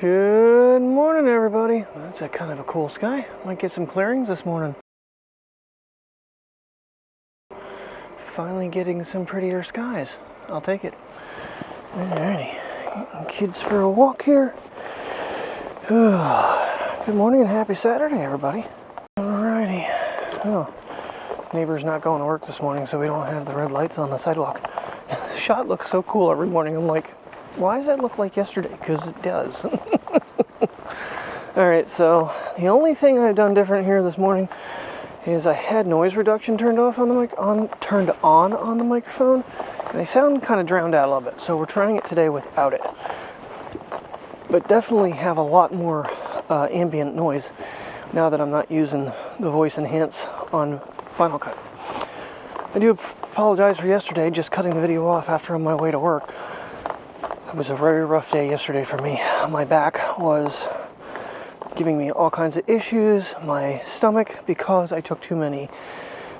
Good morning, everybody. That's a kind of a cool sky. Might get some clearings this morning. Finally getting some prettier skies. I'll take it. Alrighty. Getting kids for a walk here. Good morning and happy Saturday, everybody. Alrighty. Oh, neighbor's not going to work this morning, so we don't have the red lights on the sidewalk. The shot looks so cool every morning. I'm like, why does that look like yesterday? Because it does. Alright, so the only thing I've done different here this morning is I had noise reduction turned on on the microphone, and I sound kind of drowned out a little bit. So we're trying it today without it. But definitely have a lot more ambient noise now that I'm not using the voice enhance on Final Cut. I do apologize for yesterday, just cutting the video off after on my way to work. It was a very rough day yesterday for me. My back was giving me all kinds of issues. My stomach, because I took too many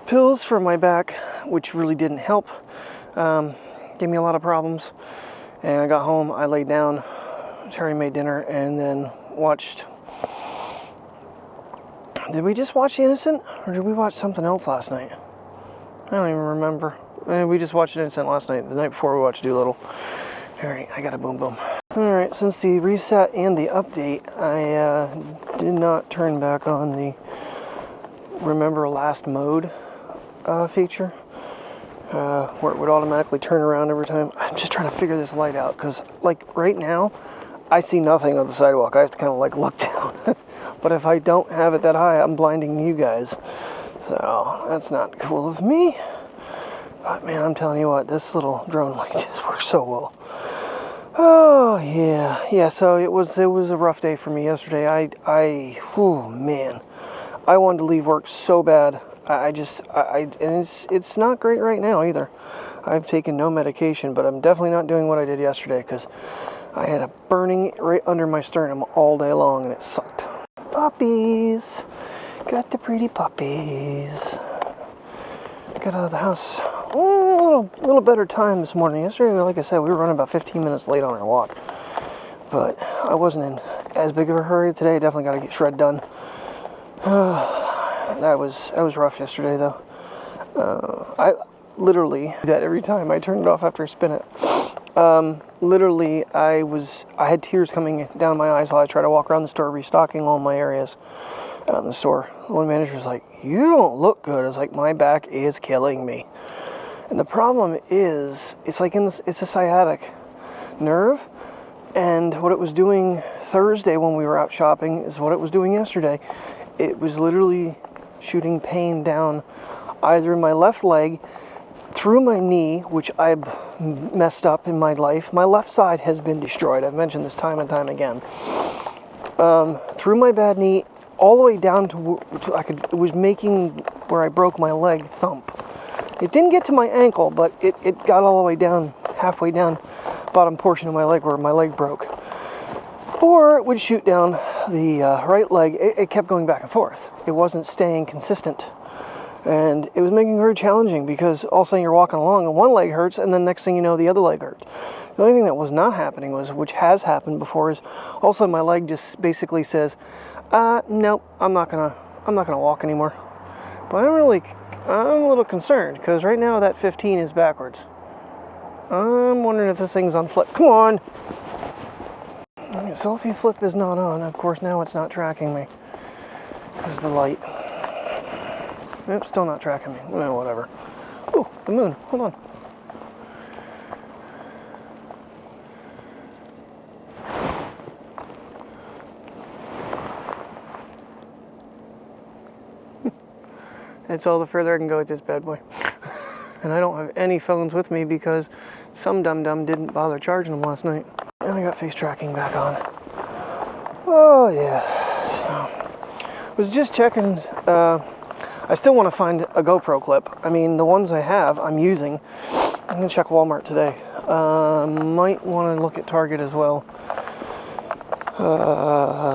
pills for my back, which really didn't help, gave me a lot of problems. And I got home, I laid down, Terry made dinner, and then watched... Did we just watch The Innocent? Or did we watch something else last night? I don't even remember. We just watched Innocent last night, the night before we watched Doolittle. Alright, I got a boom boom. Alright, since the reset and the update, I did not turn back on the Remember Last Mode feature, where it would automatically turn around every time. I'm just trying to figure this light out, because, like, right now, I see nothing on the sidewalk. I have to kind of, like, look down. But if I don't have it that high, I'm blinding you guys. So, that's not cool of me. But, man, I'm telling you what, this little drone light just works so well. Oh, yeah, so it was a rough day for me yesterday. Oh, man, I wanted to leave work so bad. And it's not great right now either. I've taken no medication, but I'm definitely not doing what I did yesterday, because I had a burning right under my sternum all day long, and it sucked. Puppies, got the pretty puppies. Got out of the house. A little better time this morning. Yesterday, like I said, we were running about 15 minutes late on our walk. But I wasn't in as big of a hurry today. Definitely got to get shred done. That was rough yesterday, though. I literally do that every time. I turn it off after I spin it. Literally, I had tears coming down my eyes while I tried to walk around the store, restocking all my areas out in the store. One manager was like, "You don't look good." I was like, "My back is killing me." And the problem is, it's a sciatic nerve, and what it was doing Thursday when we were out shopping is what it was doing yesterday. It was literally shooting pain down either in my left leg, through my knee, which I've messed up in my life. My left side has been destroyed. I've mentioned this time and time again. Through my bad knee, all the way down to it was making where I broke my leg thump. It didn't get to my ankle, but it got all the way down, halfway down, bottom portion of my leg where my leg broke. Or it would shoot down the right leg. It kept going back and forth. It wasn't staying consistent. And it was making it very challenging, because all of a sudden you're walking along and one leg hurts, and then next thing you know, the other leg hurts. The only thing that was not happening which has happened before, is all of a sudden my leg just basically says, nope, I'm not gonna walk anymore. But I'm a little concerned, because right now that 15 is backwards. I'm wondering if this thing's on flip. Come on! Selfie flip is not on. Of course, now it's not tracking me. There's the light. Nope, still not tracking me. Well, whatever. Oh, the moon. Hold on. It's all the further I can go with this bad boy. And I don't have any phones with me because some dum-dum didn't bother charging them last night. And I got face tracking back on. Oh, yeah. So, was just checking. I still want to find a GoPro clip. I mean, the ones I have, I'm using. I'm going to check Walmart today. Might want to look at Target as well.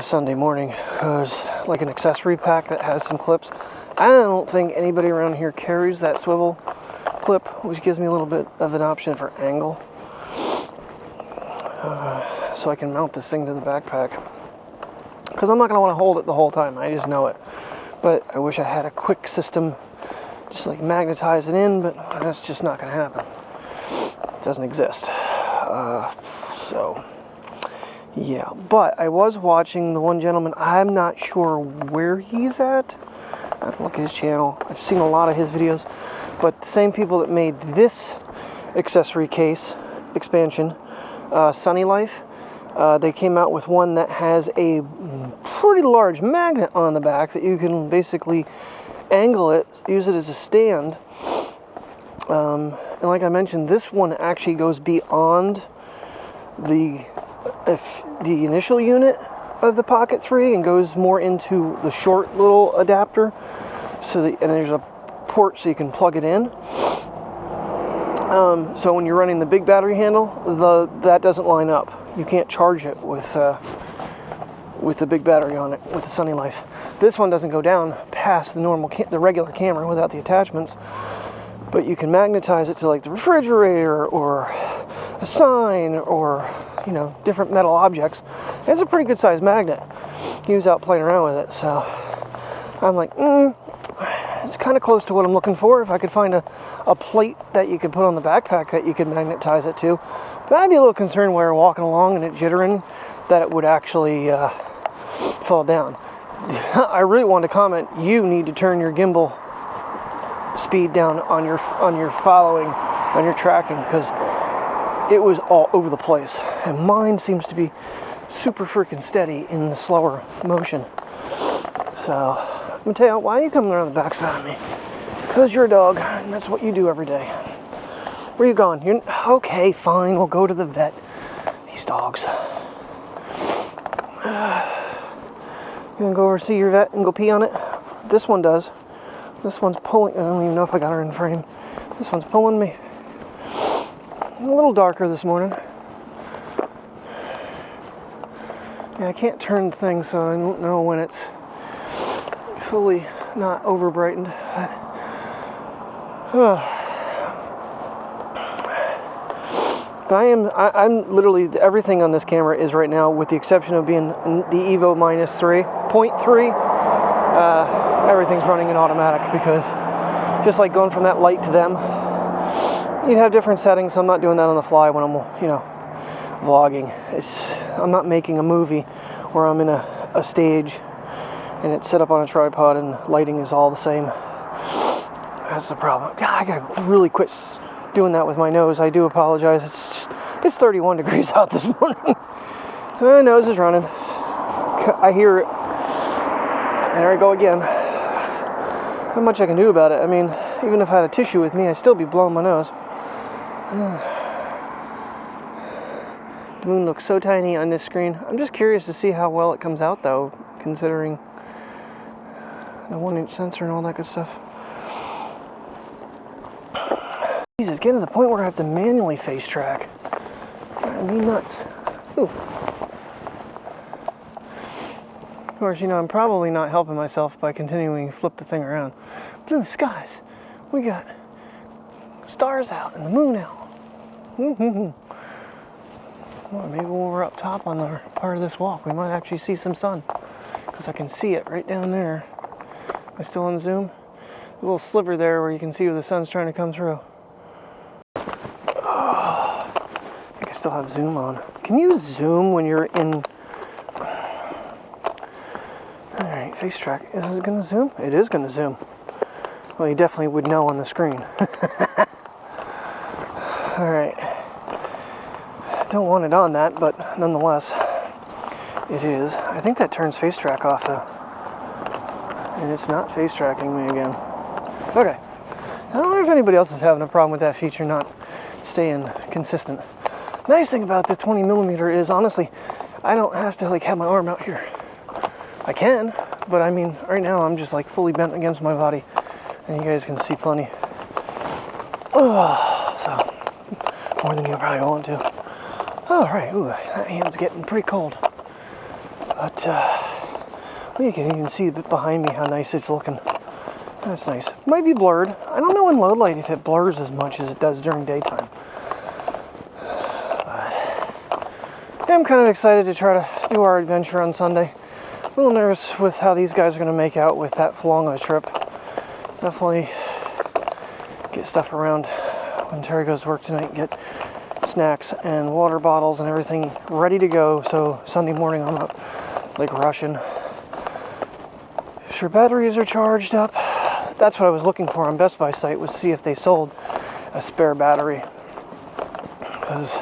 Sunday morning. Because, like, an accessory pack that has some clips. I don't think anybody around here carries that swivel clip, which gives me a little bit of an option for angle. so I can mount this thing to the backpack. Because I'm not going to want to hold it the whole time, I just know it. But I wish I had a quick system, just like magnetize it in, but that's just not going to happen. It doesn't exist. So, yeah. But I was watching the one gentleman, I'm not sure where he's at. I have to look at his channel. I've seen a lot of his videos. But the same people that made this accessory case expansion, Sunny Life, they came out with one that has a pretty large magnet on the back that you can basically angle it, use it as a stand. And like I mentioned, this one actually goes beyond the initial unit of the Pocket 3 and goes more into the short little adapter. And there's a port so you can plug it in. So when you're running the big battery handle, that doesn't line up. You can't charge it with the big battery on it with the Sunny Life. This one doesn't go down past the regular camera without the attachments, but you can magnetize it to like the refrigerator or a sign or different metal objects. It's a pretty good sized magnet. He was out playing around with it, so I'm like, it's kind of close to what I'm looking for. If I could find a plate that you could put on the backpack that you could magnetize it to. But I'd be a little concerned while you're walking along and it jittering that it would actually fall down. I really want to comment, you need to turn your gimbal speed down on your following, on your tracking, because it was all over the place. And mine seems to be super freaking steady in the slower motion. So, I'm going to tell you, why are you coming around the backside of me? Because you're a dog, and that's what you do every day. Where are you going? Okay, fine, we'll go to the vet. These dogs. You gonna go over see your vet and go pee on it? This one does. This one's pulling. I don't even know if I got her in frame. This one's pulling me. A little darker this morning. Yeah, I can't turn the thing, so I don't know when it's fully not over brightened. But I'm literally, everything on this camera is right now, with the exception of being the Evo minus 3.3, everything's running in automatic, because just like going from that light to them, you'd have different settings. I'm not doing that on the fly when I'm, vlogging. I'm not making a movie where I'm in a stage and it's set up on a tripod and lighting is all the same. That's the problem. God, I gotta really quit doing that with my nose. I do apologize. It's 31 degrees out this morning. My nose is running. I hear it. And there I go again. Not much I can do about it. I mean, even if I had a tissue with me, I'd still be blowing my nose. The moon looks so tiny on this screen. I'm just curious to see how well it comes out, though, considering the 1-inch sensor and all that good stuff. Jesus, getting to the point where I have to manually face track. Driving me nuts. Ooh. Of course, I'm probably not helping myself by continuing to flip the thing around. Blue skies. We got stars out and the moon out. Well, maybe when we're up top on the part of this walk, we might actually see some sun, because I can see it right down there. Am I still on zoom? A little sliver there where you can see where the sun's trying to come through. Still have zoom on. Can you zoom when you're in? Alright, face track. Is it gonna zoom? It is gonna zoom. Well, you definitely would know on the screen. Alright. Don't want it on that, but nonetheless, it is. I think that turns face track off though. And it's not face tracking me again. Okay. I don't know if anybody else is having a problem with that feature not staying consistent. Nice thing about the 20mm is, honestly, I don't have to have my arm out here. I can, but I mean, right now I'm just fully bent against my body, and you guys can see plenty. So more than you probably want to. All right, ooh, that hand's getting pretty cold. But well, you can even see a bit behind me how nice it's looking. That's nice. Might be blurred. I don't know in low light if it blurs as much as it does during daytime. I'm kind of excited to try to do our adventure on Sunday. A little nervous with how these guys are going to make out with that long of a trip. Definitely get stuff around when Terry goes to work tonight, get snacks and water bottles and everything ready to go, so Sunday morning I'm not like rushing. Sure, batteries are charged up. That's what I was looking for on Best Buy site, was see if they sold a spare battery, because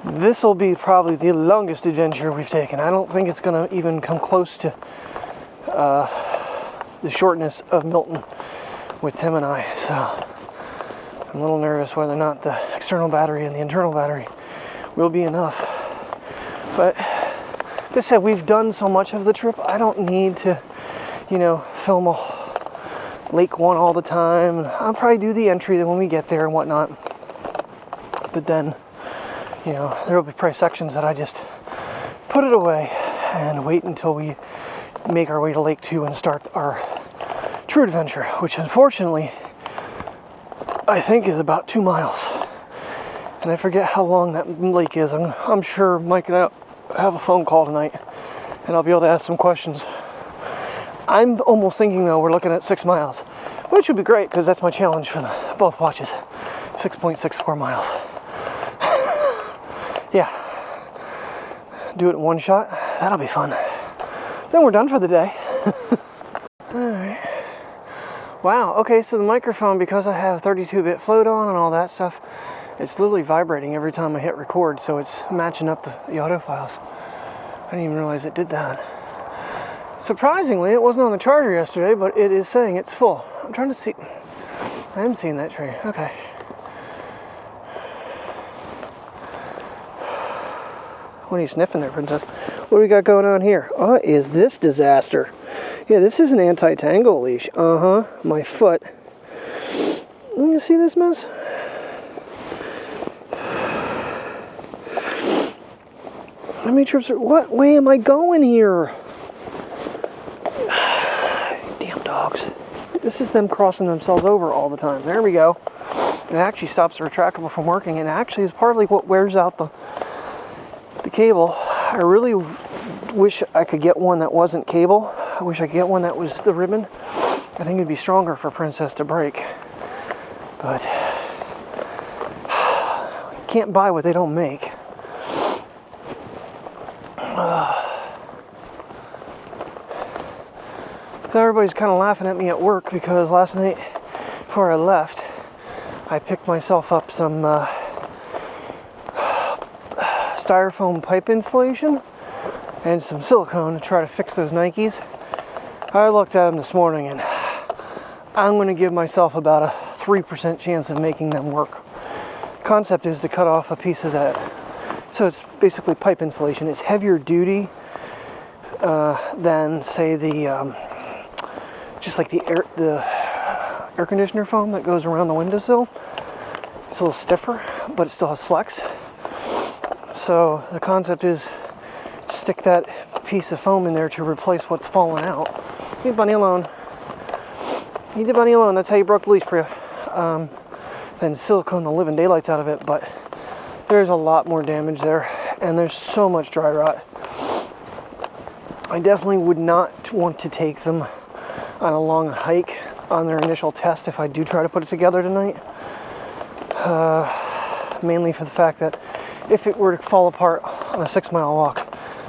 this will be probably the longest adventure we've taken. I don't think it's going to even come close to the shortness of Milton with Tim and I, so I'm a little nervous whether or not the external battery and the internal battery will be enough. But like I said, we've done so much of the trip, I don't need to, you know, film a Lake One all the time. I'll probably do the entry when we get there and whatnot, but then, you know, there will be probably sections that I just put it away and wait until we make our way to Lake 2 and start our true adventure, which unfortunately I think is about 2 miles. And I forget how long that lake is. I'm sure Mike and I have a phone call tonight and I'll be able to ask some questions. I'm almost thinking though we're looking at 6 miles, which would be great because that's my challenge for both watches. 6.64 miles. Yeah. Do it in one shot. That'll be fun. Then we're done for the day. Alright. Wow, okay, so the microphone, because I have 32-bit float on and all that stuff, it's literally vibrating every time I hit record, so it's matching up the audio files. I didn't even realize it did that. Surprisingly, it wasn't on the charger yesterday, but it is saying it's full. I'm trying to see. I am seeing that tree. Okay. What are you sniffing there, Princess? What do we got going on here? What is this disaster? Yeah, this is an anti-tangle leash. Uh-huh. My foot. You see this mess? How many trips are... What way am I going here? Damn dogs. This is them crossing themselves over all the time. There we go. It actually stops the retractable from working, and actually is partly what wears out the cable. I really wish I could get one that wasn't cable. I wish I could get one that was the ribbon. I think it'd be stronger for Princess to break. But you can't buy what they don't make. So everybody's kind of laughing at me at work because last night before I left, I picked myself up some styrofoam pipe insulation and some silicone to try to fix those Nikes. I looked at them this morning and I'm going to give myself about a 3% chance of making them work. Concept is to cut off a piece of that. So it's basically pipe insulation. It's heavier duty than, say, the just like the air conditioner foam that goes around the windowsill. It's a little stiffer, but it still has flex. So the concept is stick that piece of foam in there to replace what's fallen out. Leave Bunny alone. Leave the bunny alone. That's how you broke the leash, Priya. Then silicone the living daylights out of it, but there's a lot more damage there, and there's so much dry rot. I definitely would not want to take them on a long hike on their initial test if I do try to put it together tonight. Mainly for the fact that if it were to fall apart on a 6-mile walk,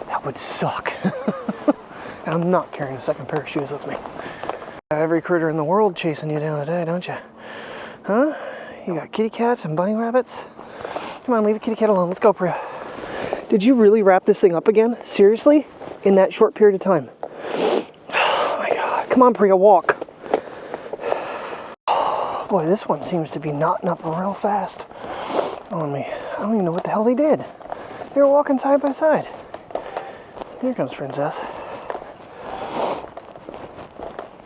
that would suck. And I'm not carrying a second pair of shoes with me. Every critter in the world chasing you down today, don't you? Huh? You got kitty cats and bunny rabbits? Come on, leave the kitty cat alone. Let's go, Priya. Did you really wrap this thing up again? Seriously? In that short period of time? Oh my God. Come on, Priya, walk. Boy, this one seems to be knotting up real fast on me. I don't even know what the hell they did. They were walking side by side. Here comes Princess.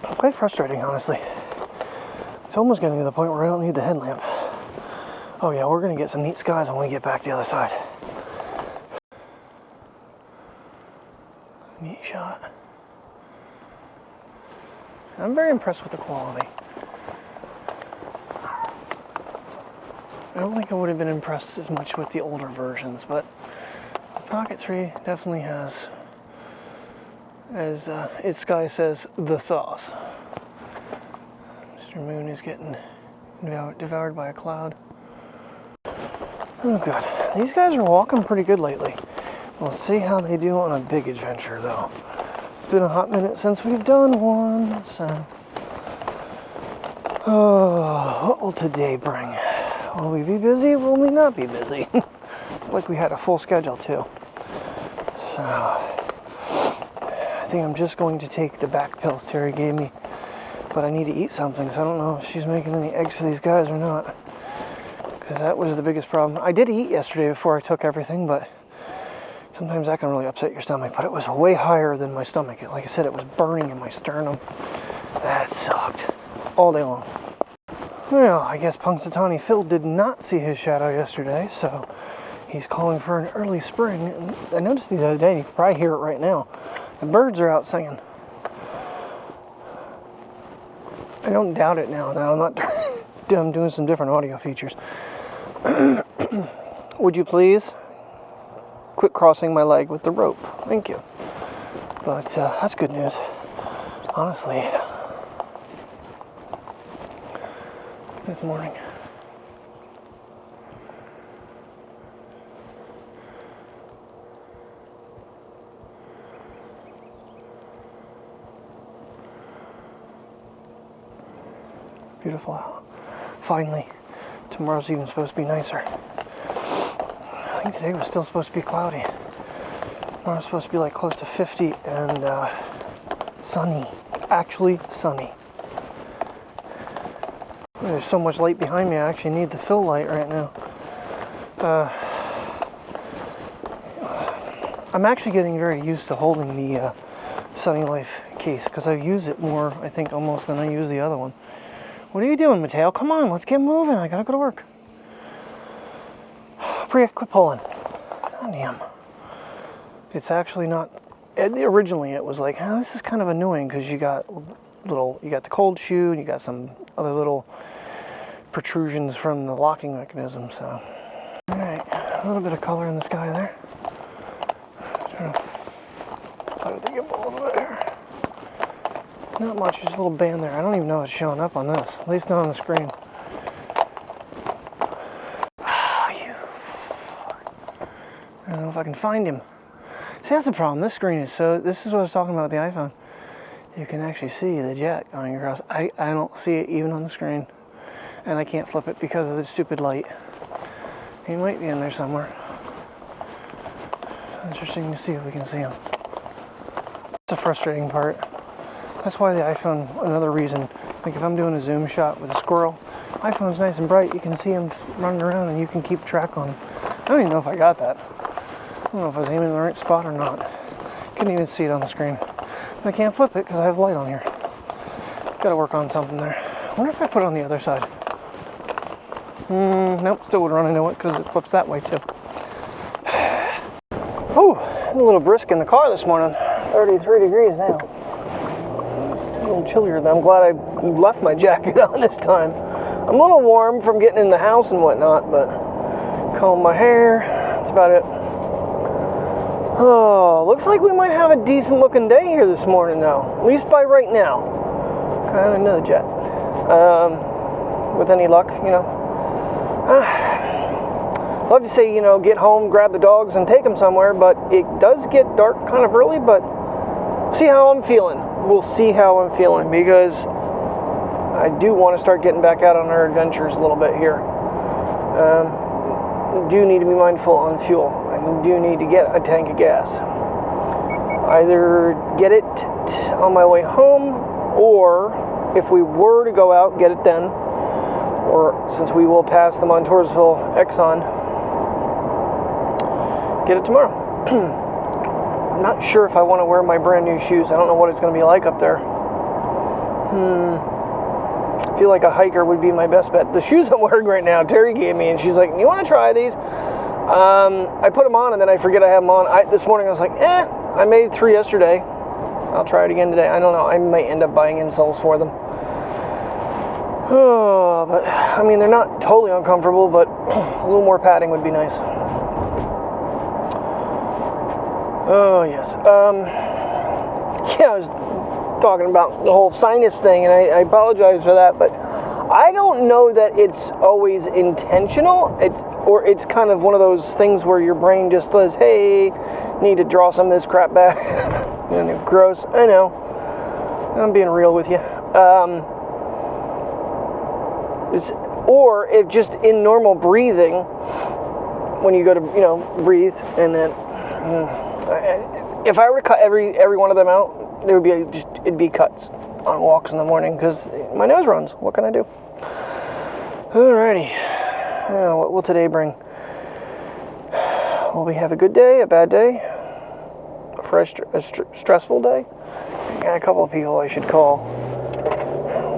Quite frustrating, honestly. It's almost getting to the point where I don't need the headlamp. Oh yeah, we're gonna get some neat skies when we get back to the other side. Neat shot. I'm very impressed with the quality. I don't think I would have been impressed as much with the older versions, but Pocket 3 definitely has, as its guy says, the sauce. Mr. Moon is getting devoured by a cloud. Oh, good. These guys are walking pretty good lately. We'll see how they do on a big adventure, though. It's been a hot minute since we've done one, so... Oh, what will today bring? Will we be busy? Will we not be busy? Like we had a full schedule, too. So... I think I'm just going to take the back pills Terry gave me. But I need to eat something, so I don't know if she's making any eggs for these guys or not. Because that was the biggest problem. I did eat yesterday before I took everything, but sometimes that can really upset your stomach. But it was way higher than my stomach. Like I said, it was burning in my sternum. That sucked. All day long. Well, I guess Punxsutawney Phil did not see his shadow yesterday, so he's calling for an early spring. And I noticed the other day, you can probably hear it right now, the birds are out singing. I don't doubt it now. I'm not I'm doing some different audio features. Would you please quit crossing my leg with the rope? Thank you. But that's good news. Honestly, this morning. Beautiful out. Finally, tomorrow's even supposed to be nicer. I think today was still supposed to be cloudy. Tomorrow's supposed to be like close to 50 and sunny. It's actually sunny. There's so much light behind me, I actually need the fill light right now. I'm actually getting very used to holding the Sunny Life case because I use it more, I think, almost than I use the other one. What are you doing, Mateo? Come on, let's get moving. I gotta go to work. Priya, quit pulling. Oh, damn. It's actually not... Originally, it was like, oh, this is kind of annoying because you got the cold shoe and you got some other little protrusions from the locking mechanism, so... Alright, a little bit of color in the sky there. Trying to play with the gimbal a little bit here. Not much, just a little band there. I don't even know it's showing up on this. At least not on the screen. Ah, you fuck. I don't know if I can find him. See, that's the problem. This screen is so... This is what I was talking about with the iPhone. You can actually see the jet going across. I don't see it even on the screen. And I can't flip it because of the stupid light. He might be in there somewhere. Interesting to see if we can see him. That's the frustrating part. That's why the iPhone, another reason, like if I'm doing a zoom shot with a squirrel, iPhone's nice and bright, you can see him running around and you can keep track on him. I don't even know if I got that. I don't know if I was aiming in the right spot or not. Couldn't even see it on the screen. But I can't flip it because I have light on here. Gotta work on something there. I wonder if I put it on the other side. Nope, still would run into it because it flips that way too. Oh, a little brisk in the car this morning. 33 degrees now. A little chillier than I'm glad I left my jacket on this time. I'm a little warm from getting in the house and whatnot, but comb my hair, that's about it. Oh, looks like we might have a decent looking day here this morning though, at least by right now. Kind of another jet. With any luck, you know. Love to say, you know, get home, grab the dogs and take them somewhere, but it does get dark kind of early, but see how I'm feeling. We'll see how I'm feeling because I do want to start getting back out on our adventures a little bit here. Do need to be mindful on fuel. I do need to get a tank of gas. Either get it on my way home, or if we were to go out, get it then. Or since we will pass the Montoursville Exxon, get it tomorrow. I'm not sure if I want to wear my brand new shoes. I don't know what it's going to be like up there. I feel like a hiker would be my best bet. The shoes I'm wearing right now, Terry gave me, and she's like, you want to try these? I put them on, and then I forget I have them on. This morning I was like, I made 3 yesterday. I'll try it again today. I don't know. I might end up buying insoles for them. Oh, but, I mean, they're not totally uncomfortable, but a little more padding would be nice. Oh, yes. Yeah, I was talking about the whole sinus thing, and I apologize for that, but I don't know that it's always intentional. It's kind of one of those things where your brain just says, hey, need to draw some of this crap back. And gross. I know. I'm being real with you. Or if just in normal breathing, when you go to, breathe, and then if I were to cut every one of them out, there would be it'd be cuts on walks in the morning because my nose runs. What can I do? Alrighty. What will today bring? Will we have a good day, a bad day, a stressful day? I got a couple of people I should call.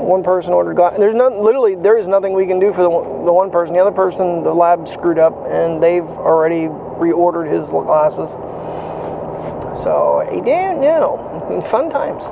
One person ordered glasses. There is nothing we can do for the one person. The other person, the lab screwed up, and they've already reordered his glasses. So I don't know. Fun times.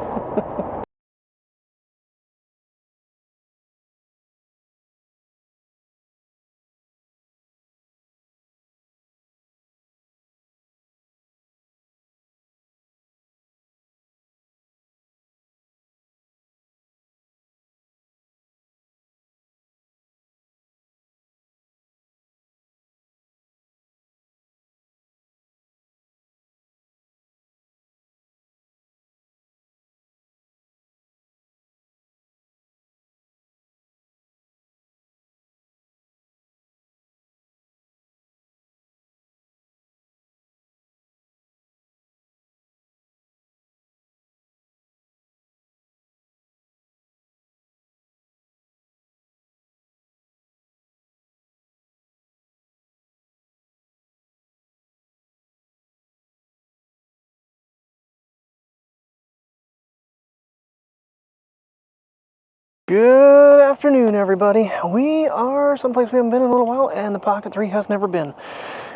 Good afternoon, everybody. We are someplace we haven't been in a little while, and the Pocket 3 has never been.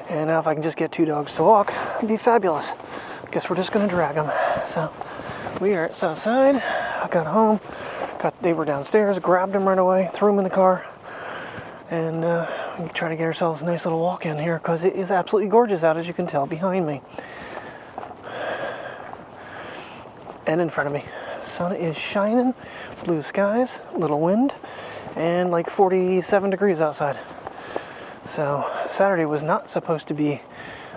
And now if I can just get 2 dogs to walk, it'd be fabulous. Guess we're just going to drag them. So we are at Southside. I got home, they were downstairs, grabbed them right away, threw them in the car, and we try to get ourselves a nice little walk in here because it is absolutely gorgeous out, as you can tell behind me and in front of me. Sun is shining, blue skies, little wind, and like 47 degrees outside. So Saturday was not supposed to be,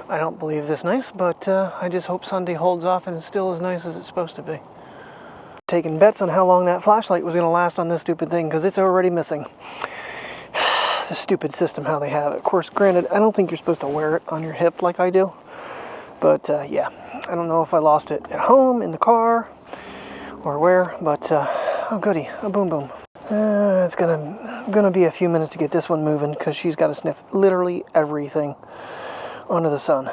I don't believe, this nice, but I just hope Sunday holds off and it's still as nice as it's supposed to be. Taking bets on how long that flashlight was going to last on this stupid thing because it's already missing. It's a stupid system how they have it. Of course, granted, I don't think you're supposed to wear it on your hip like I do, but yeah, I don't know if I lost it at home, in the car, or where, but oh goody, a boom boom. It's gonna be a few minutes to get this one moving because she's got to sniff literally everything under the sun,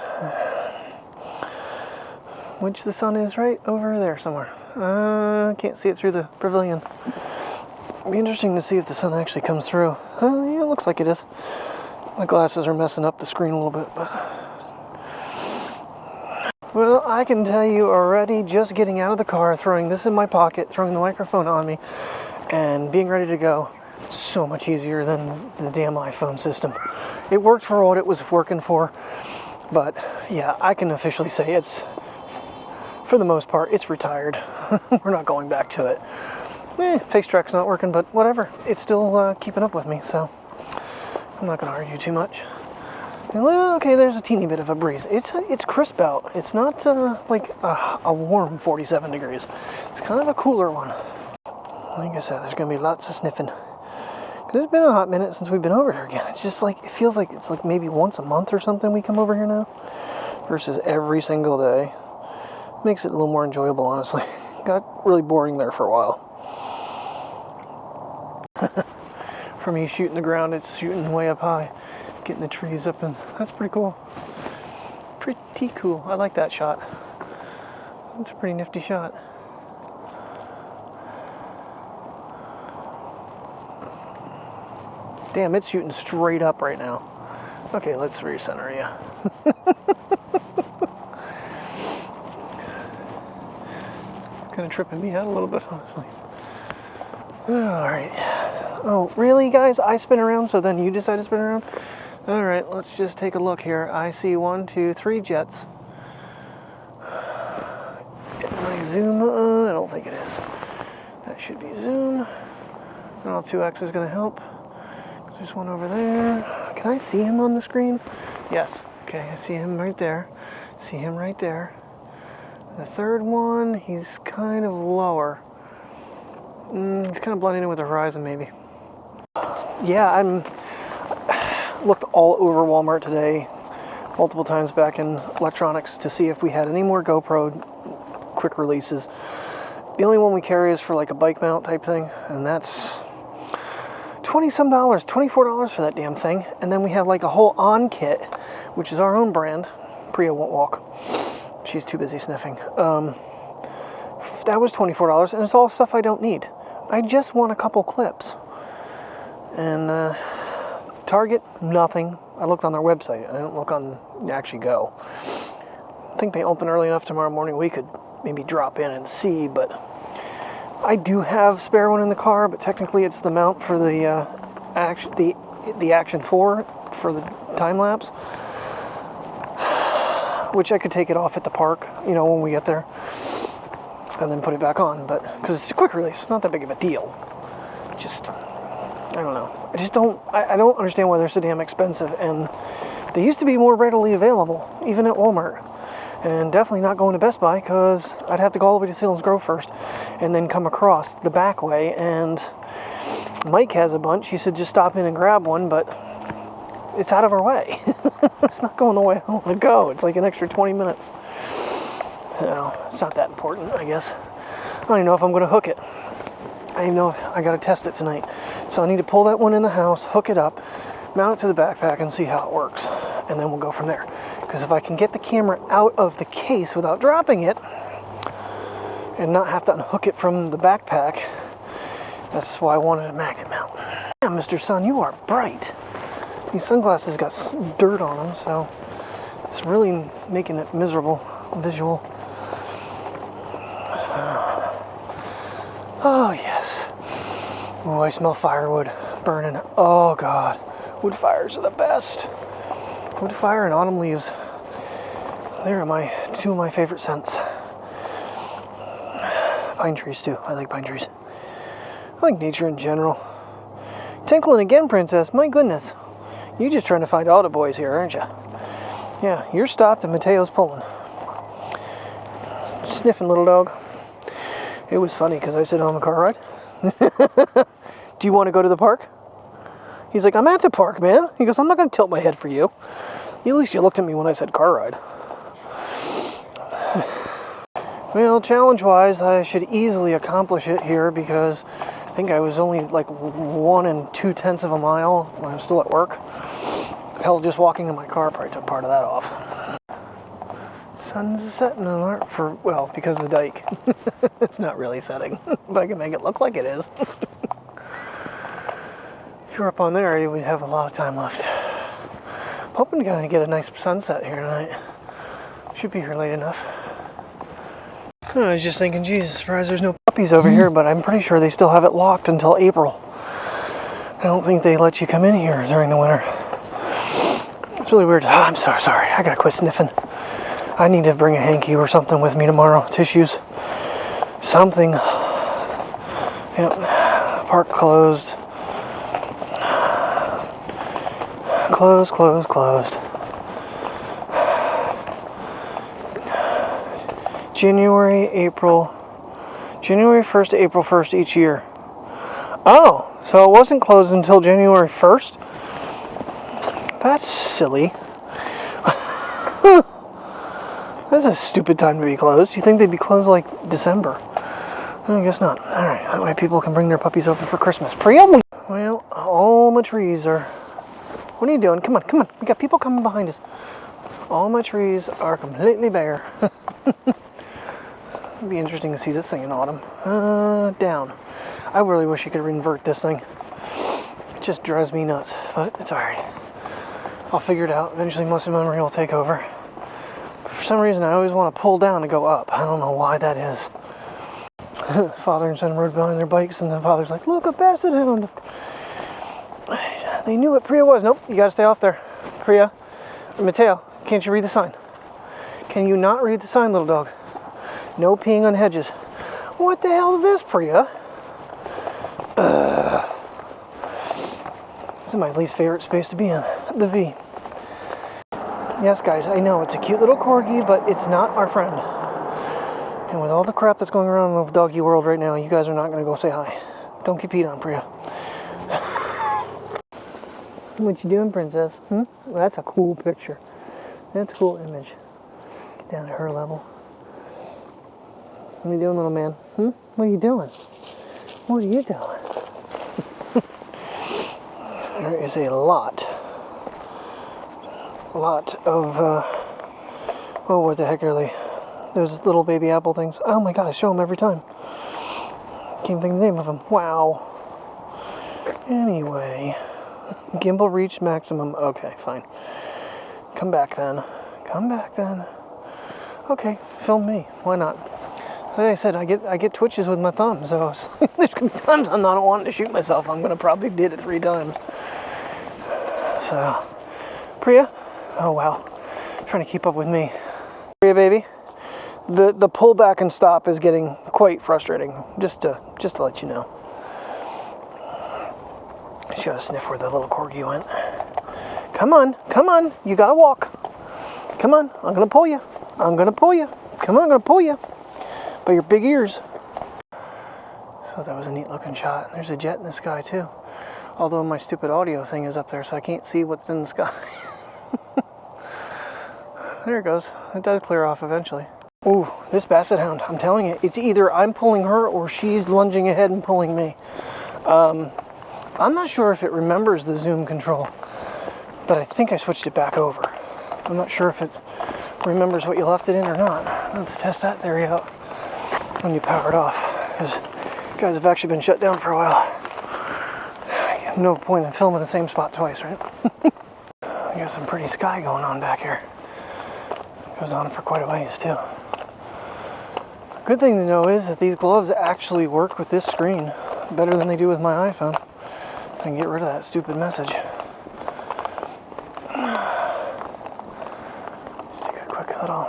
which the sun is right over there somewhere. Can't see it through the pavilion. It'll be interesting to see if the sun actually comes through. Yeah, it looks like it is. My glasses are messing up the screen a little bit, but well, I can tell you already, just getting out of the car, throwing this in my pocket, throwing the microphone on me, and being ready to go, so much easier than the damn iPhone system. It worked for what it was working for, but yeah, I can officially say it's, for the most part, it's retired. We're not going back to it. Face track's not working, but whatever. It's still keeping up with me, so I'm not going to argue too much. Well, okay, there's a teeny bit of a breeze. It's crisp out. It's not like a warm 47 degrees. It's kind of a cooler one. Like I said, there's going to be lots of sniffing. It's been a hot minute since we've been over here again. It's just like, it feels like it's like maybe once a month or something we come over here now, versus every single day. Makes it a little more enjoyable, honestly. Got really boring there for a while. For me shooting the ground, it's shooting way up high. Getting the trees up, and that's pretty cool. Pretty cool. I like that shot. That's a pretty nifty shot. Damn, it's shooting straight up right now. Okay, let's recenter you. Kind of tripping me out a little bit, honestly. Alright. Oh, really, guys? I spin around, so then you decide to spin around? Alright, let's just take a look here. I see 1, 2, 3 jets. my zoom? I don't think it is. That should be zoom. I don't know if 2x is going to help. There's one over there. Can I see him on the screen? Yes. Okay, I see him right there. See him right there. The third one, he's kind of lower. He's kind of blending in with the horizon, maybe. Yeah, looked all over Walmart today, multiple times back in electronics, to see if we had any more GoPro quick releases. The only one we carry is for like a bike mount type thing, and that's $20-some, $24 for that damn thing. And then we have like a whole on kit, which is our own brand. Priya won't walk. She's too busy sniffing. That was $24, and it's all stuff I don't need. I just want a couple clips. And Target, nothing. I looked on their website. I didn't look on Actually Go. I think they open early enough tomorrow morning we could maybe drop in and see, but I do have spare one in the car, but technically it's the mount for the Action 4 for the time lapse, which I could take it off at the park, you know, when we get there, and then put it back on. But because it's a quick release, it's not that big of a deal. Just, I don't know. I don't understand why they're so damn expensive, and they used to be more readily available, even at Walmart. And definitely not going to Best Buy, because I'd have to go all the way to Selinsgrove Grove first and then come across the back way. And Mike has a bunch. He said just stop in and grab one, but it's out of our way. It's not going the way I want to go. It's like an extra 20 minutes. No, it's not that important, I guess. I don't even know if I'm going to hook it. I don't even know if I got to test it tonight. So I need to pull that one in the house, hook it up, mount it to the backpack, and see how it works. And then we'll go from there. Because if I can get the camera out of the case without dropping it and not have to unhook it from the backpack, that's why I wanted a magnet mount. Yeah, Mr. Sun, you are bright. These sunglasses got dirt on them, so it's really making it miserable visual. Oh, yes. Oh, I smell firewood burning. Oh, God. Wood fires are the best. Wood fire and autumn leaves. They are two of my favorite scents. Pine trees too. I like pine trees. I like nature in general. Tinkling again, princess. My goodness. You're just trying to find auto boys here, aren't you? Yeah, you're stopped and Mateo's pulling. Sniffing, little dog. It was funny because I said, "Oh, I'm a car ride." Do you want to go to the park? He's like, "I'm at the park, man." He goes, "I'm not going to tilt my head for you." At least you looked at me when I said car ride. Well, challenge-wise, I should easily accomplish it here because I think I was only like 1 2/10 of a mile when I was still at work. Hell, just walking in my car probably took part of that off. Sun's setting alert for, well, because of the dike. It's not really setting, but I can make it look like it is. If you're up on there, you would have a lot of time left. I'm hoping to get a nice sunset here tonight. Should be here late enough. I was just thinking, geez, surprised there's no puppies over here, but I'm pretty sure they still have it locked until April. I don't think they let you come in here during the winter. It's really weird. Oh, I'm so sorry. I gotta quit sniffing. I need to bring a hanky or something with me tomorrow. Tissues. Something. Yep. Park closed. Closed. January 1st to April 1st each year. Oh, so it wasn't closed until January 1st? That's silly. That's a stupid time to be closed. You think they'd be closed like December? I guess not. Alright, that way people can bring their puppies over for Christmas. Well, all my trees are... What are you doing? Come on. We got people coming behind us. All my trees are completely bare. It'd be interesting to see this thing in autumn. Down. I really wish you could invert this thing. It just drives me nuts, but it's alright. I'll figure it out. Eventually muscle memory will take over. For some reason, I always want to pull down to go up. I don't know why that is. Father and son rode behind their bikes, and the father's like, "Look, a basset hound." They knew what Priya was. Nope, you gotta stay off there. Priya, Mateo, can't you read the sign? Can you not read the sign, little dog? No peeing on hedges. What the hell is this, Priya? This is my least favorite space to be in, the V. Yes, guys, I know it's a cute little corgi, but it's not our friend. And with all the crap that's going around in the doggy world right now, you guys are not going to go say hi. Don't get peed on, Priya. What you doing, princess? Well, that's a cool picture. That's a cool image. Get down to her level. What are you doing, little man? What are you doing? What are you doing? There is a lot of, oh, what the heck are they? Those little baby apple things. Oh my god, I show them every time. Can't think of the name of them. Wow. Anyway, gimbal reached maximum. Okay, fine. Come back then. Come back then. Okay, film me. Why not? Like I said, I get twitches with my thumb, so there's gonna be times I'm not wanting to shoot myself. I'm gonna probably did it 3 times. So, Priya. Oh wow, trying to keep up with me. Priya, baby. The pull back and stop is getting quite frustrating. Just to let you know. She got to sniff where the little corgi went. Come on, come on. You gotta walk. Come on, I'm gonna pull you. I'm gonna pull you. Come on, I'm gonna pull you. By your big ears. So that was a neat looking shot. And there's a jet in the sky too. Although my stupid audio thing is up there, so I can't see what's in the sky. There it goes. It does clear off eventually. Ooh, this basset hound, I'm telling you, it's either I'm pulling her or she's lunging ahead and pulling me. I'm not sure if it remembers the zoom control, but I think I switched it back over. I'm not sure if it remembers what you left it in or not. I'll have to test that theory out when you power it off, because you guys have actually been shut down for a while. No point in filming the same spot twice, right? I got some pretty sky going on back here. Goes on for quite a ways too. Good thing to know is that these gloves actually work with this screen better than they do with my iPhone. I can get rid of that stupid message. Just take a quick little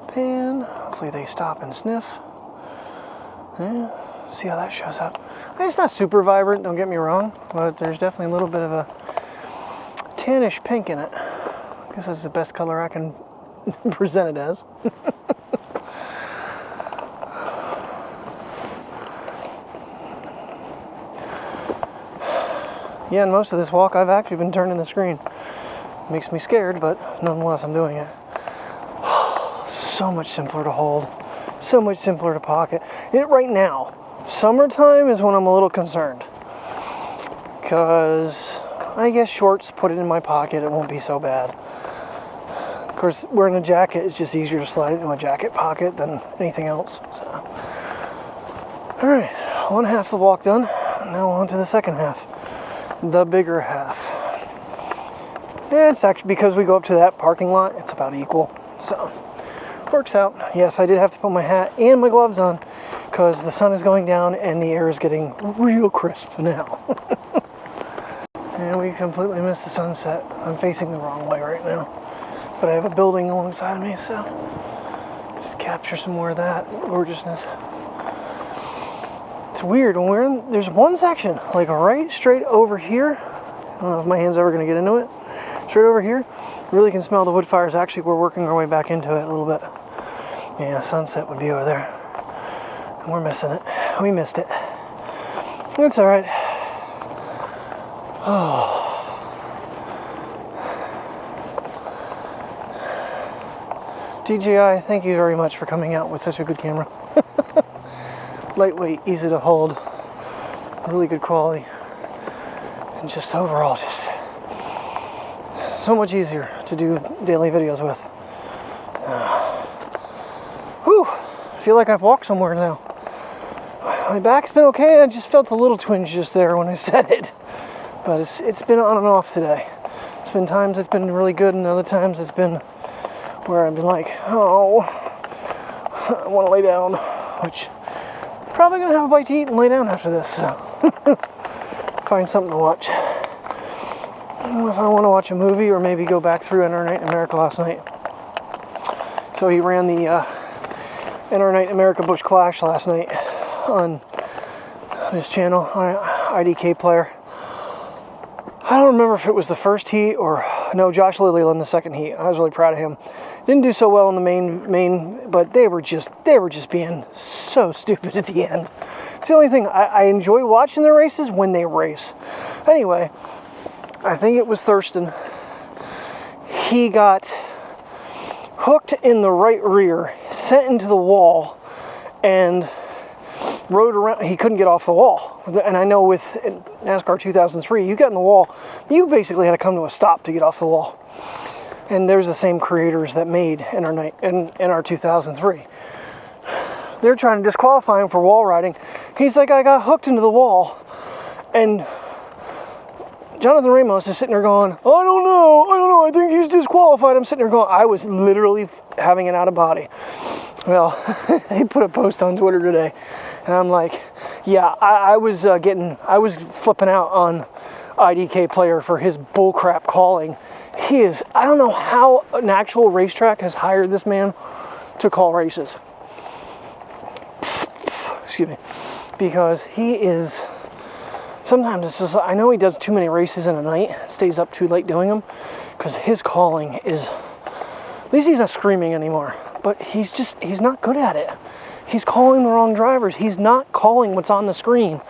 pan. Hopefully they stop and sniff. Yeah, see how that shows up. It's not super vibrant, don't get me wrong, but there's definitely a little bit of a tannish pink in it. I guess that's the best color I can present it as. Yeah, and most of this walk I've actually been turning the screen. Makes me scared, but nonetheless I'm doing it. So much simpler to hold. So much simpler to pocket. Right now, summertime is when I'm a little concerned. Because I guess shorts, put it in my pocket, it won't be so bad. Of course, wearing a jacket is just easier to slide it into a jacket pocket than anything else. So. Alright, one half of the walk done. Now on to the second half. The bigger half. And it's actually, because we go up to that parking lot, it's about equal. So, works out. Yes, I did have to put my hat and my gloves on because the sun is going down and the air is getting real crisp now. And we completely missed the sunset. I'm facing the wrong way right now. But I have a building alongside of me, so just capture some more of that gorgeousness. It's weird when we're in, there's one section, like right straight over here. I don't know if my hand's ever going to get into it. Straight over here, really can smell the wood fires. Actually, we're working our way back into it a little bit. Yeah, sunset would be over there. And we're missing it. We missed it. It's alright. Oh. DJI, thank you very much for coming out with such a good camera. Lightweight, easy to hold, really good quality, and just overall just so much easier to do daily videos with. Whew, I feel like I've walked somewhere now. My back's been okay, I just felt a little twinge just there when I said it. But it's been on and off today. It's been times it's been really good, and other times it's been where I've been like, oh, I want to lay down, which probably gonna have a bite to eat and lay down after this, so find something to watch. I don't know if I want to watch a movie or maybe go back through Enter Night in America last night. So he ran the in our night America Bush Clash last night on his channel, on IDK Player. I don't remember if it was the first heat or no, Josh Lilly in the second heat. I was really proud of him. Didn't do so well in the main, but they were just being so stupid at the end. It's the only thing. I enjoy watching the races when they race. Anyway, I think it was Thurston. He got hooked in the right rear, sent into the wall, and rode around. He couldn't get off the wall. And I know with NASCAR 2003, you got in the wall, you basically had to come to a stop to get off the wall. And there's the same creators that made in our 2003. They're trying to disqualify him for wall riding. He's like, I got hooked into the wall. And Jonathan Ramos is sitting there going, I don't know, I think he's disqualified. I'm sitting there going, I was literally having an out of body. Well, they put a post on Twitter today, and I'm like, yeah, I was flipping out on IDK Player for his bullcrap calling. He is, I don't know how an actual racetrack has hired this man to call races. Excuse me. Because he is, sometimes it's just, I know he does too many races in a night, stays up too late doing them, because his calling is, at least he's not screaming anymore, but he's not good at it. He's calling the wrong drivers. He's not calling what's on the screen.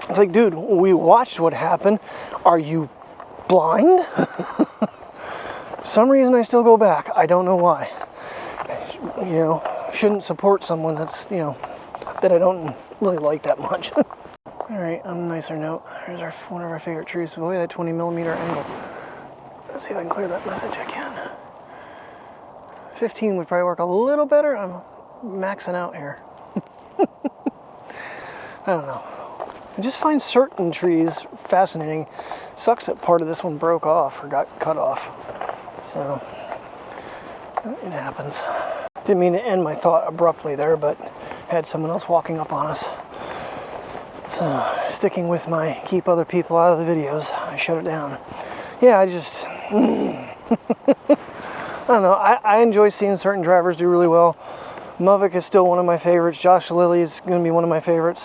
It's like, dude, we watched what happened. Are you blind? Some reason I still go back. I don't know why. You know, shouldn't support someone that's, you know, that I don't really like that much. Alright, on a nicer note, here's one of our favorite trees. Look at that 20mm angle. Let's see if I can clear that message. I can. 15 would probably work a little better. I'm maxing out here. I don't know. I just find certain trees fascinating. Sucks that part of this one broke off or got cut off. So, it happens. Didn't mean to end my thought abruptly there, but had someone else walking up on us. So, sticking with my keep other people out of the videos, I shut it down. Yeah, I just, I don't know, I enjoy seeing certain drivers do really well. Mavic is still one of my favorites. Josh Lilly is going to be one of my favorites.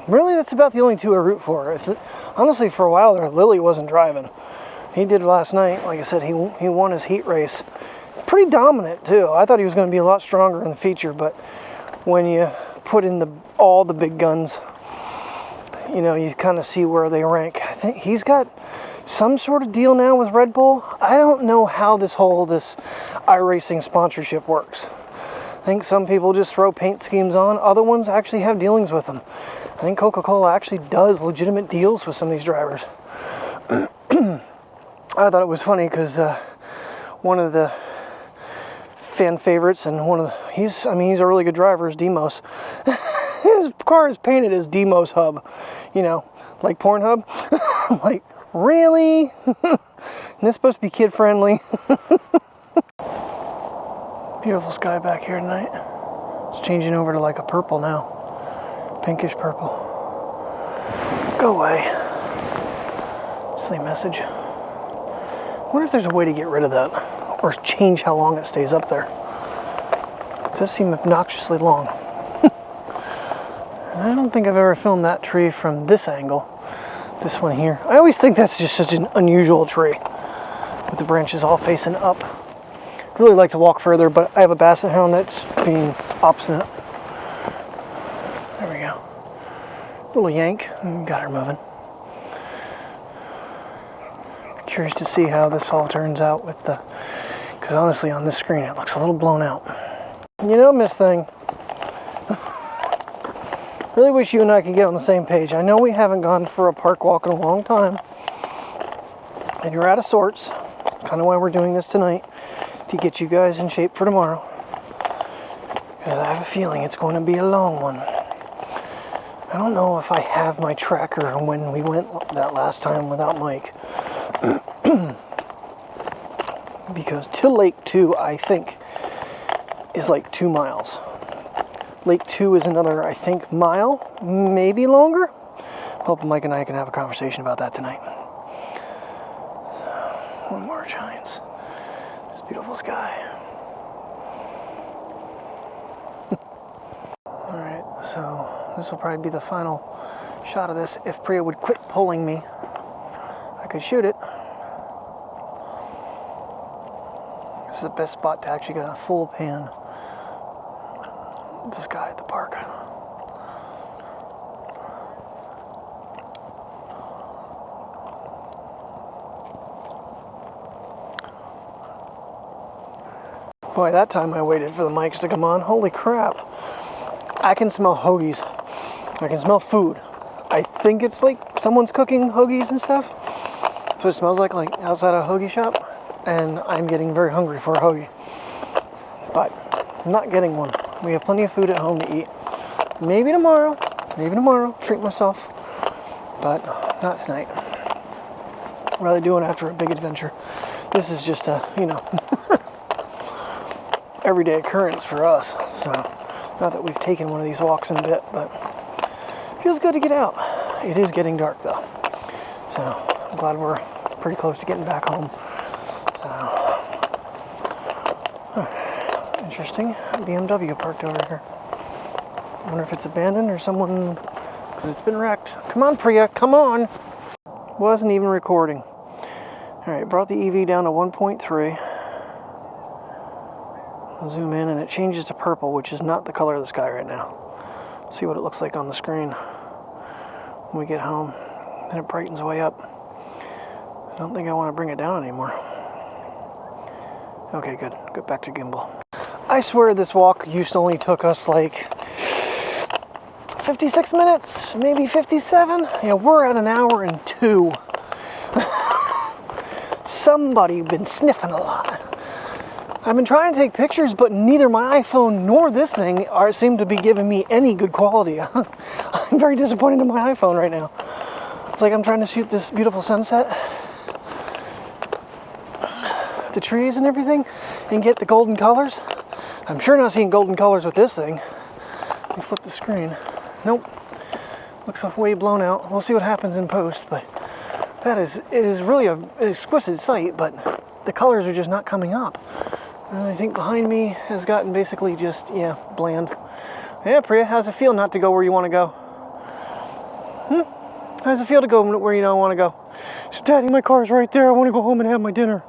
Really, that's about the only two I root for. Honestly, for a while there, Lilly wasn't driving. He did last night. Like I said, he won his heat race. Pretty dominant, too. I thought he was going to be a lot stronger in the feature, but when you put in all the big guns, you know, you kind of see where they rank. I think he's got some sort of deal now with Red Bull. I don't know how this iRacing sponsorship works. I think some people just throw paint schemes on. Other ones actually have dealings with them. I think Coca-Cola actually does legitimate deals with some of these drivers. I thought it was funny because one of the fan favorites and he's a really good driver, is Demos. His car is painted as Demos Hub, you know, like Pornhub. I'm like, really? Isn't this supposed to be kid friendly? Beautiful sky back here tonight. It's changing over to like a purple now. Pinkish purple. Go away. Silly message. I wonder if there's a way to get rid of that, or change how long it stays up there. It does seem obnoxiously long. And I don't think I've ever filmed that tree from this angle. This one here. I always think that's just such an unusual tree, with the branches all facing up. I'd really like to walk further, but I have a basset hound that's being obstinate. There we go. Little yank, and got her moving. Curious to see how this all turns out with because honestly on this screen it looks a little blown out. You know, Miss Thing, really wish you and I could get on the same page. I know we haven't gone for a park walk in a long time, and you're out of sorts. Kind of why we're doing this tonight, to get you guys in shape for tomorrow, because I have a feeling it's going to be a long one. I don't know if I have my tracker when we went that last time without Mike. Because to Lake 2, I think, is like 2 miles. Lake 2 is another, I think, mile, maybe longer. Hope Mike and I can have a conversation about that tonight. One more shines. This beautiful sky. So this will probably be the final shot of this. If Priya would quit pulling me, I could shoot it. This is the best spot to actually get a full pan. This guy at the park. Boy, that time I waited for the mics to come on. Holy crap. I can smell hoagies. I can smell food. I think it's like someone's cooking hoagies and stuff. That's what it smells like outside a hoagie shop. And I'm getting very hungry for a hoagie. But I'm not getting one. We have plenty of food at home to eat. Maybe tomorrow, treat myself. But not tonight. I'd rather do it after a big adventure. This is just a, everyday occurrence for us. So, not that we've taken one of these walks in a bit, but it feels good to get out. It is getting dark though. So, I'm glad we're pretty close to getting back home. Interesting. BMW parked over here. I wonder if it's abandoned or someone, because it's been wrecked. Come on, Priya, come on. Wasn't even recording. Alright, brought the EV down to 1.3. I'll zoom in and it changes to purple, which is not the color of the sky right now. See what it looks like on the screen when we get home. Then it brightens way up. I don't think I want to bring it down anymore. Okay, good. Go back to gimbal. I swear this walk used to only took us like 56 minutes, maybe 57. Yeah, we're at an hour and 2. Somebody been sniffing a lot. I've been trying to take pictures, but neither my iPhone nor this thing seem to be giving me any good quality. I'm very disappointed in my iPhone right now. It's like I'm trying to shoot this beautiful sunset, the trees and everything, and get the golden colors. I'm sure not seeing golden colors with this thing. Let me flip the screen. Nope. Looks way blown out. We'll see what happens in post, but it is really an exquisite sight, but the colors are just not coming up. I think behind me has gotten basically just, bland. Yeah, Priya, how's it feel not to go where you want to go? How's it feel to go where you don't want to go? So, Daddy, my car's right there. I want to go home and have my dinner.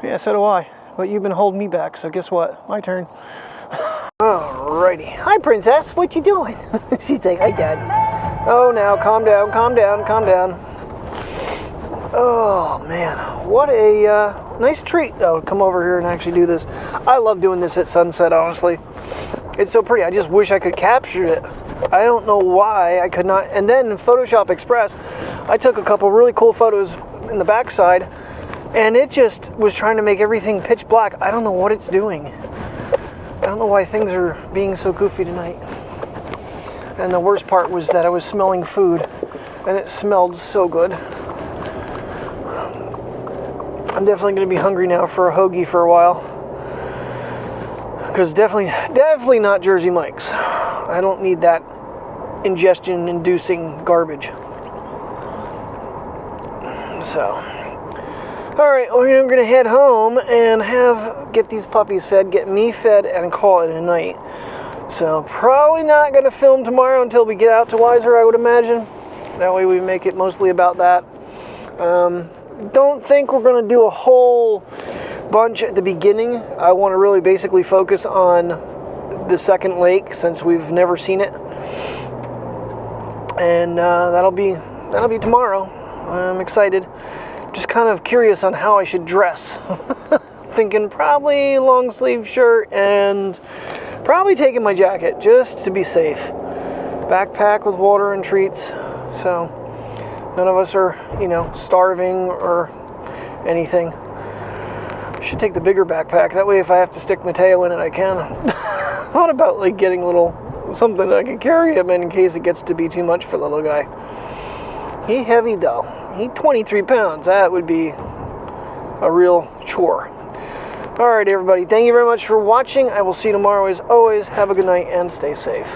Yeah, so do I. But you've been holding me back, so guess what? My turn. Alrighty. Hi, Princess. What you doing? She's like, hi, Dad. Oh, now, calm down, calm down, calm down. Oh, man. What a nice treat, though, to come over here and actually do this. I love doing this at sunset, honestly. It's so pretty. I just wish I could capture it. I don't know why I could not. And then in Photoshop Express, I took a couple really cool photos in the backside, and it just was trying to make everything pitch black. I don't know what it's doing. I don't know why things are being so goofy tonight. And the worst part was that I was smelling food, and it smelled so good. I'm definitely going to be hungry now for a hoagie for a while. Because definitely not Jersey Mike's. I don't need that ingestion-inducing garbage. So, alright, well, I'm going to head home and get these puppies fed, get me fed, and call it a night. So, probably not going to film tomorrow until we get out to Weiser, I would imagine. That way we make it mostly about that. Don't think we're going to do a whole bunch at the beginning. I want to really basically focus on the second lake since we've never seen it. And that'll be tomorrow. I'm excited. Just kind of curious on how I should dress. Thinking probably long sleeve shirt and probably taking my jacket just to be safe. Backpack with water and treats. So none of us are, starving or anything. Should take the bigger backpack. That way if I have to stick Mateo in it, I can. What about like getting a little something that I can carry him in case it gets to be too much for the little guy. He heavy though. He 23 pounds. That would be a real chore. Alright everybody, thank you very much for watching. I will see you tomorrow as always. Have a good night and stay safe.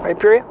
Right, Priya?